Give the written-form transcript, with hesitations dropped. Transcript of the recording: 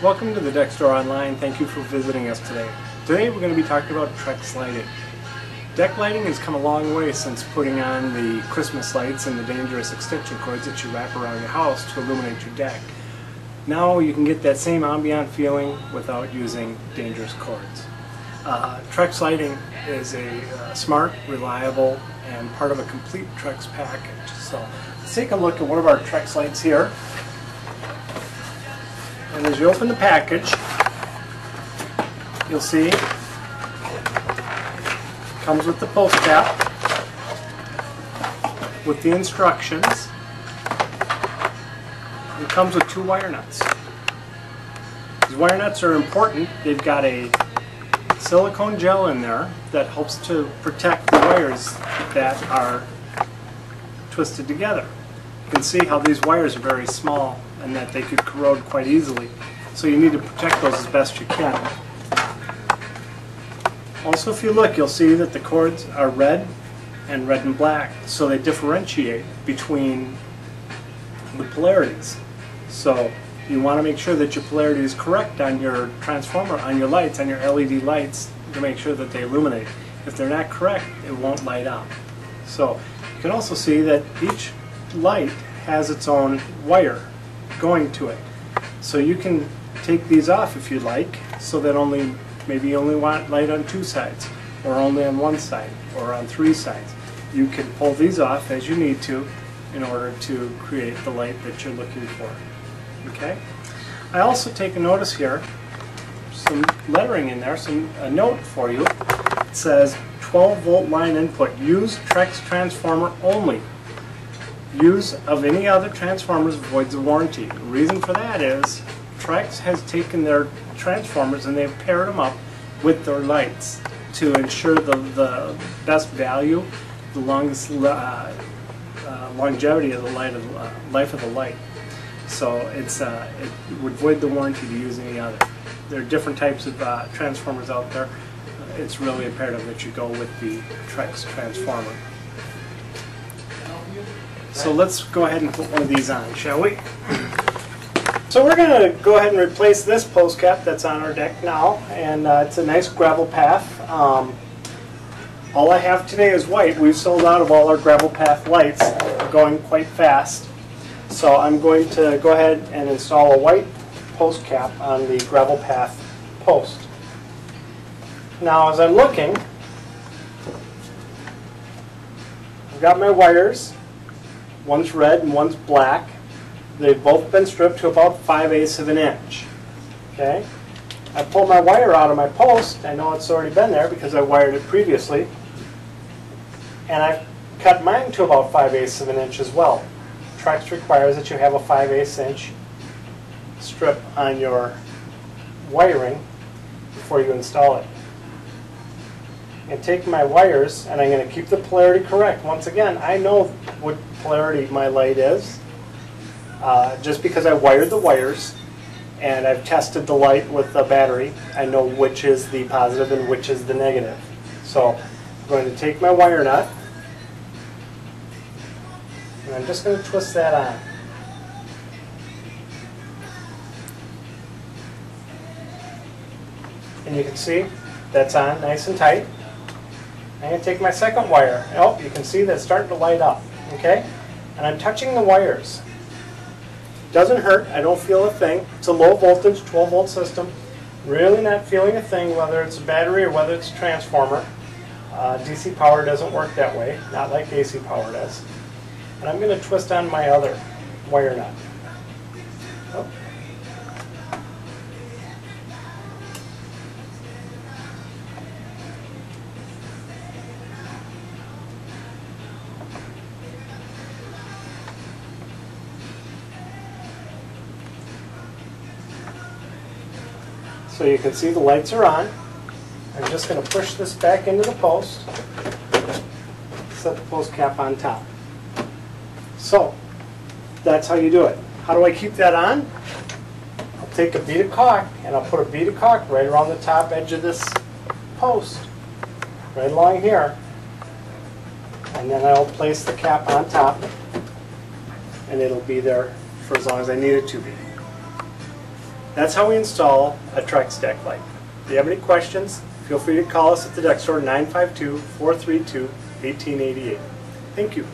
Welcome to the Deckstore Online. Thank you for visiting us today. Today we're going to be talking about Trex Lighting. Deck lighting has come a long way since putting on the Christmas lights and the dangerous extension cords that you wrap around your house to illuminate your deck. Now you can get that same ambient feeling without using dangerous cords. Trex Lighting is a smart, reliable, and part of a complete Trex package. So let's take a look at one of our Trex lights here. And as you open the package, you'll see it comes with the post cap with the instructions. It comes with 2 wire nuts. These wire nuts are important. They've got a silicone gel in there that helps to protect the wires that are twisted together. You can see how these wires are very small and that they could corrode quite easily. So you need to protect those as best you can. Also, if you look, you'll see that the cords are red and black, so they differentiate between the polarities. So you want to make sure that your polarity is correct on your transformer, on your lights, on your LED lights, to make sure that they illuminate. If they're not correct, it won't light up. So you can also see that each light has its own wire going to it. So you can take these off if you like, so that maybe you only want light on 2 sides, or only on 1 side, or on 3 sides. You can pull these off as you need to in order to create the light that you're looking for. Okay? I also take a notice here, some lettering in there, a note for you. It says 12-volt line input. Use Trex transformer only. Use of any other transformers voids the warranty. The reason for that is Trex has taken their transformers and they've paired them up with their lights to ensure the best value, the longest longevity of the life of the light. So it would void the warranty to use any other. There are different types of transformers out there. It's really imperative that you go with the Trex transformer. So let's go ahead and put one of these on, shall we? So we're going to go ahead and replace this post cap that's on our deck now, and it's a nice gravel path. All I have today is white. We've sold out of all our gravel path lights. We're going quite fast. So I'm going to go ahead and install a white post cap on the gravel path post. Now as I'm looking, I've got my wires. One's red and one's black. They've both been stripped to about 5/8 of an inch. Okay? I pull my wire out of my post. I know it's already been there because I wired it previously. And I've cut mine to about 5/8 of an inch as well. Trex requires that you have a 5/8 inch strip on your wiring before you install it. I'm going to take my wires and I'm going to keep the polarity correct. Once again, I know what polarity my light is just because I wired the wires and I've tested the light with the battery. I know which is the positive and which is the negative. So I'm going to take my wire nut and I'm just going to twist that on. And you can see that's on nice and tight. I'm going to take my second wire. Oh, you can see that's starting to light up. Okay? And I'm touching the wires. Doesn't hurt. I don't feel a thing. It's a low voltage, 12-volt system. Really not feeling a thing, whether it's a battery or whether it's a transformer. DC power doesn't work that way, not like AC power does. And I'm going to twist on my other wire nut. Oh. So you can see the lights are on. I'm just going to push this back into the post, set the post cap on top. So that's how you do it. How do I keep that on? I'll take a bead of caulk and I'll put a bead of caulk right around the top edge of this post, right along here. And then I'll place the cap on top and it'll be there for as long as I need it to be. That's how we install a Trex deck light. If you have any questions, feel free to call us at the Deckstore 952-432-1888. Thank you.